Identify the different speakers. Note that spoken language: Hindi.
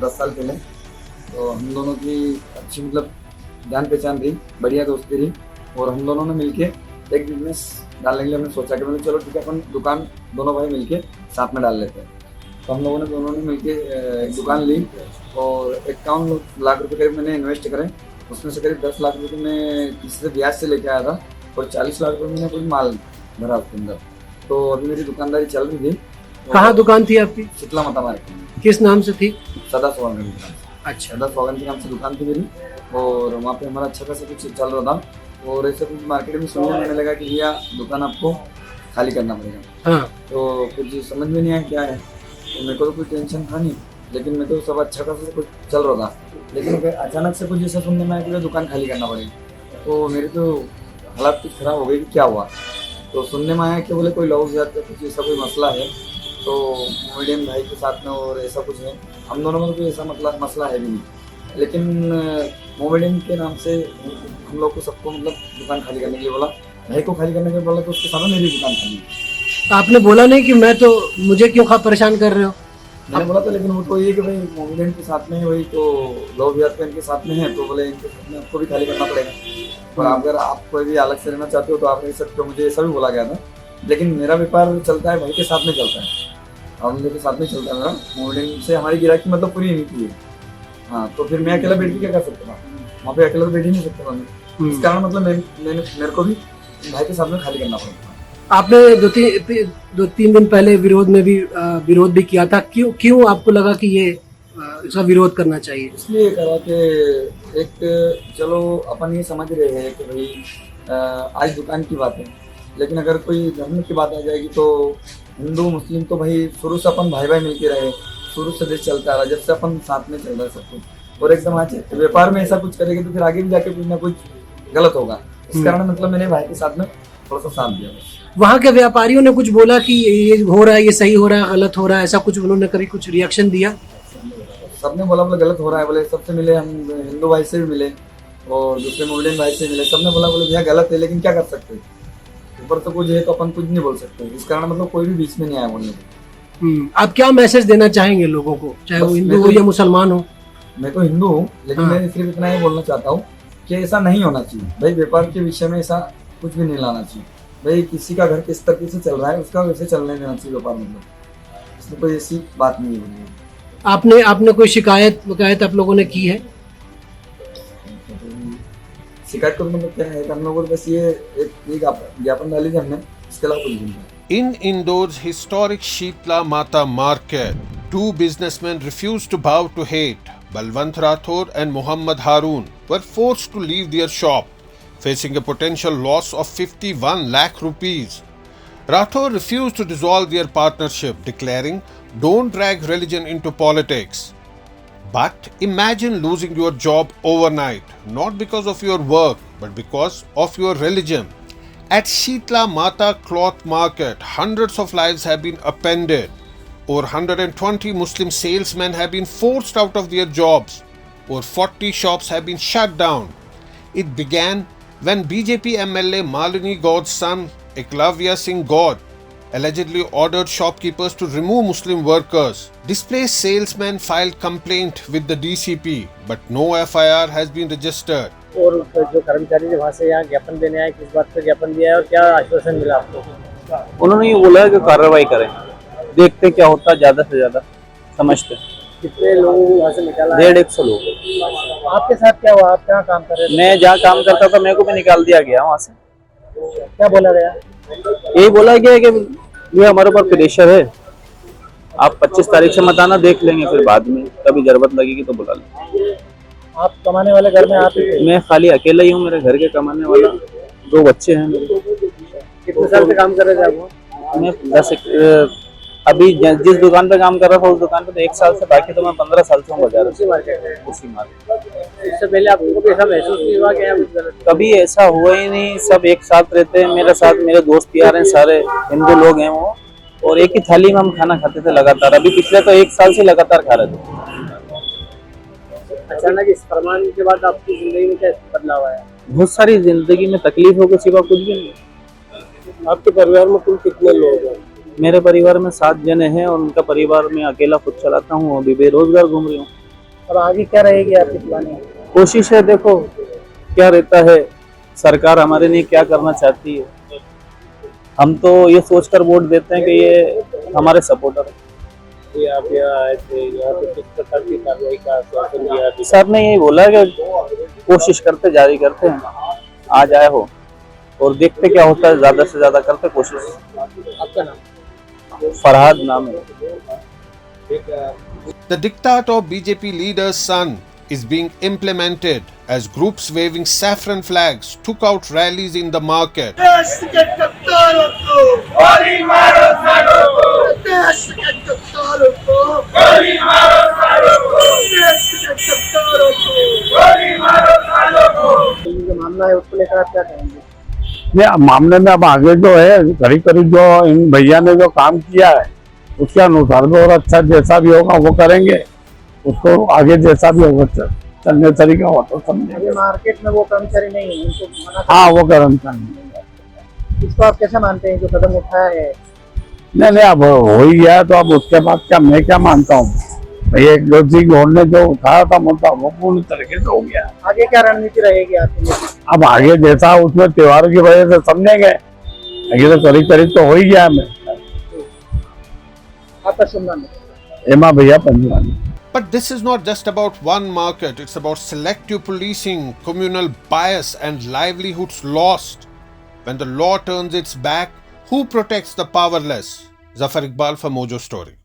Speaker 1: 10 साल पहले। तो हम दोनों की अच्छी मतलब जान पहचान रही, बढ़िया दोस्ती रही, और हम दोनों ने मिलके एक बिजनेस डालने के लिए हमने सोचा कि मतलब चलो ठीक है, अपन दुकान दोनों भाई मिलके साथ में डाल लेते हैं। तो हम लोगों ने दोनों ने मिलके एक दुकान ली, और 51 लाख रुपए करीब मैंने इन्वेस्ट करे। उसमें से करीब 10 लाख रुपए मैं किसी से ब्याज से लेके आया था, और 40 लाख रुपए मैंने कुछ माल भरा उसके अंदर। तो अभी मेरी दुकानदारी चल रही थी।
Speaker 2: कहाँ दुकान थी आपकी?
Speaker 1: शीतला माता मार्केट में।
Speaker 2: किस नाम से थी?
Speaker 1: सदा सुहागन के नाम से।
Speaker 2: अच्छा,
Speaker 1: सदा सुहागन के नाम से दुकान थी मेरी, और वहाँ पे हमारा अच्छा खासा कुछ चल रहा था। और ऐसे कुछ मार्केट में सुनने में लगा कि भैया दुकान आपको खाली करना पड़ेगा।
Speaker 2: हाँ।
Speaker 1: तो कुछ समझ में नहीं आया क्या है। तो मेरे को तो कोई टेंशन था नहीं, लेकिन मेरे को सब अच्छा खासा कुछ चल रहा था। लेकिन फिर अचानक से कुछ ऐसा सुनने में आया कि दुकान खाली करना पड़ेगी। तो मेरे तो हालात कुछ खराब हो गई कि क्या हुआ। तो सुनने में आया कि बोले कोई लॉस जाता कुछ ऐसा कोई मसला है। तो मीडियम भाई के साथ में और ऐसा कुछ है, हम दोनों में कोई ऐसा मतलब मसला है भी नहीं, लेकिन मोमेडियन के नाम से हम लोग को सबको मतलब दुकान खाली करने के लिए बोला। भाई को खाली करने के लिए बोला, तो उसके सामने मेरी दुकान खाली।
Speaker 2: आपने बोला नहीं कि मैं तो मुझे क्यों परेशान कर रहे हो?
Speaker 1: मैंने बोला था, लेकिन वो तो ये कि भाई मोमेडियन के साथ में है, वही तो लो बिहार इनके साथ में है, तो बोले इनके साथ में आपको भी खाली करना पड़ेगा। और अगर आप कोई भी अलग से रहना चाहते हो तो आप रह सकते हो, मुझे ऐसा भी बोला गया था। लेकिन मेरा व्यापार चलता है भाई के साथ में चलता है, और उनके के साथ में चलता है मेरा। मोमेडियन से हमारी गिराकी मतलब पूरी नहीं थी। हाँ, तो फिर मैं अकेला बैठ के क्या कर सकता था? वहाँ पे अकेला तो बैठ ही नहीं सकता था मैं। इस कारण मतलब मेरे को भी भाई के साथ में खाली करना पड़ता।
Speaker 2: आपने दो तीन दिन पहले विरोध भी किया था। क्यों आपको लगा कि ये इसका विरोध करना चाहिए?
Speaker 1: इसलिए करा कि एक चलो अपन ये समझ रहे हैं कि भाई आज दुकान की बात है, लेकिन अगर कोई धर्म की बात आ जाएगी तो हिंदू मुस्लिम तो भाई शुरू से अपन भाई भाई मिलके रहे, शुरू से देश चलता रहा, जब से अपन साथ में चल रहा है सब कुछ। और एकदम आज व्यापार में ऐसा कुछ करेंगे तो फिर आगे भी जाके कुछ ना कुछ गलत होगा। इस कारण मतलब मैंने भाई के साथ में थोड़ा सा साथ दिया।
Speaker 2: वहाँ के व्यापारियों ने कुछ बोला कि ये हो रहा है, ये सही हो रहा है, गलत हो रहा है, ऐसा कुछ उन्होंने कभी कुछ रिएक्शन दिया?
Speaker 1: सबने बोला बोले गलत हो रहा है। बोले सबसे मिले, हम हिंदू भाई से भी मिले और दूसरे मोमेडियन भाई से मिले, सबने बोला बोले भैया गलत है, लेकिन क्या कर सकते हैं, ऊपर तो कुछ है तो अपन कुछ नहीं बोल सकते। इस कारण मतलब कोई भी बीच में नहीं आया बोलने को।
Speaker 2: आप क्या मैसेज देना चाहेंगे लोगों को, चाहे वो हिंदू हो या मुसलमान हो?
Speaker 1: मैं तो हिंदू हूँ, लेकिन मैं सिर्फ इतना ही बोलना चाहता हूँ कि ऐसा नहीं होना चाहिए भाई। व्यापार के विषय में ऐसा कुछ भी नहीं लाना चाहिए भाई। किसी का घर किस तरीके से चल रहा है उसका वैसे चलने देना चाहिए व्यापार, मतलब इसमें कोई ऐसी बात नहीं है।
Speaker 2: आपने कोई शिकायत आप लोगों ने की है?
Speaker 1: शिकायत को मतलब क्या है, हम लोगों को बस ये एक ज्ञापन डाली थी हमने, इसके अलावा कुछ नहीं।
Speaker 3: In Indore's historic Sheetla Mata market, two businessmen refused to bow to hate. Balwant Rathore and Muhammad Haroon were forced to leave their shop, facing a potential loss of 51 lakh rupees. Rathore refused to dissolve their partnership, declaring, "Don't drag religion into politics." But imagine losing your job overnight, not because of your work, but because of your religion. At Sheetla Mata Cloth Market, hundreds of lives have been upended. Over 120 Muslim salesmen have been forced out of their jobs. Over 40 shops have been shut down. It began when BJP MLA Malini Gaud's son, Eklavya Singh Gaud, allegedly ordered shopkeepers to remove Muslim workers. Displaced salesmen filed complaint with the DCP, but no FIR has been registered.
Speaker 4: और जो कर्मचारी जो वहाँ से यहाँ ज्ञापन देने आए, किस बात पर ज्ञापन दिया है और क्या आश्वासन मिला आपको?
Speaker 5: उन्होंने ये बोला है कि कार्रवाई करें, देखते क्या होता है, ज्यादा से ज्यादा समझते।
Speaker 4: कितने लोग वहाँ से निकाला?
Speaker 5: 150 लोग।
Speaker 4: आपके साथ क्या हुआ? आप कहाँ काम कर रहे थे?
Speaker 5: मैं जहाँ काम करता था मेरे को भी निकाल दिया गया वहाँ से।
Speaker 4: क्या बोला गया?
Speaker 5: यही बोला गया कि ये हमारे ऊपर प्रेशर है, आप 25 तारीख से मत आना, देख लेंगे फिर बाद में कभी जरूरत लगेगी तो बुला लेंगे।
Speaker 4: आप कमाने वाले घर में आप ही थे?
Speaker 5: मैं खाली अकेला ही हूँ, मेरे घर के कमाने वाला 2 बच्चे हैं मेरे।
Speaker 4: कितने साल से काम कर रहे थे आप?
Speaker 5: मैं अभी जिस दुकान पे काम कर रहा था उस दुकान पे तो 1 साल से, बाकी तो मैं 15 साल से हूँ बाजार
Speaker 4: उसी मार्केट में।
Speaker 5: उसी मार्केट।
Speaker 4: इससे पहले आपको भी ऐसा महसूस नहीं हुआ कि कुछ गलत?
Speaker 5: कभी ऐसा हुआ ही नहीं, सब एक साथ रहते हैं मेरे साथ, मेरे दोस्त यार हैं सारे हिंदू लोग हैं वो, और एक ही थाली में हम खाना खाते थे लगातार। अभी पिछले तो 1 साल से लगातार खा रहे थे।
Speaker 4: अचानक इस फरमान के बाद आपकी जिंदगी में क्या बदलाव आया?
Speaker 5: बहुत सारी जिंदगी में तकलीफों के सिवा कुछ भी नहीं।
Speaker 4: आपके परिवार में कुल कितने लोग हैं?
Speaker 5: मेरे परिवार में 7 जने हैं और उनका परिवार में अकेला खुद चलाता हूँ, अभी बेरोजगार घूम रही हूँ।
Speaker 4: अब आगे क्या रहेगी आपकी प्लानिंग?
Speaker 5: कोशिश है, देखो क्या रहता है, सरकार हमारे लिए क्या करना चाहती है। हम तो ये सोचकर वोट देते हैं कि ये हमारे सपोर्टर है।
Speaker 4: ये आप यहाँ आए थे, यहाँ पे किस प्रकार की कार्रवाई का आश्वासन दिया?
Speaker 5: सर ने यही बोला कि कोशिश करते जारी करते हैं, आ जाए हो और देखते क्या होता है, ज्यादा से ज्यादा करते कोशिश।
Speaker 4: आपका नाम?
Speaker 5: फरहाद नाम है।
Speaker 3: The diktat of BJP leader's son is being implemented as groups waving saffron flags took out rallies in the market.
Speaker 4: ये जो मामला है उसको लेकर आप क्या कहेंगे?
Speaker 6: नहीं, मामले में अब आगे जो है करीब करीब जो इन भैया ने जो काम किया है उसके अनुसार भी और अच्छा जैसा भी होगा वो करेंगे, उसको आगे जैसा भी होगा चलने तरीका हो तो समझेंगे।
Speaker 4: अभी मार्केट में वो कर्मचारी नहीं है, उनको मना
Speaker 6: हाँ वो कर्मचारी।
Speaker 4: इसको आप कैसे मानते हैं जो कदम उठाया है?
Speaker 6: नहीं अब हो ही गया तो अब उसके बाद क्या मैं क्या मानता हूँ भैया, एक दो चीज ने जो उठाया था मुद्दा वो पूर्ण तरीके से हो गया।
Speaker 4: आगे क्या रणनीति रहेगी आपकी?
Speaker 6: अब आगे जैसा उसमें त्योहार की वजह से समझेंगे, आगे तो करीब करीब तो हो ही गया। मैं
Speaker 4: आपका शुभ नाम?
Speaker 6: एमा भैया Panjwani.
Speaker 3: But this is not just about one market, it's about selective policing, communal bias and livelihoods lost. When the law turns its back, who protects the powerless? Zafar Iqbal for Mojo Story.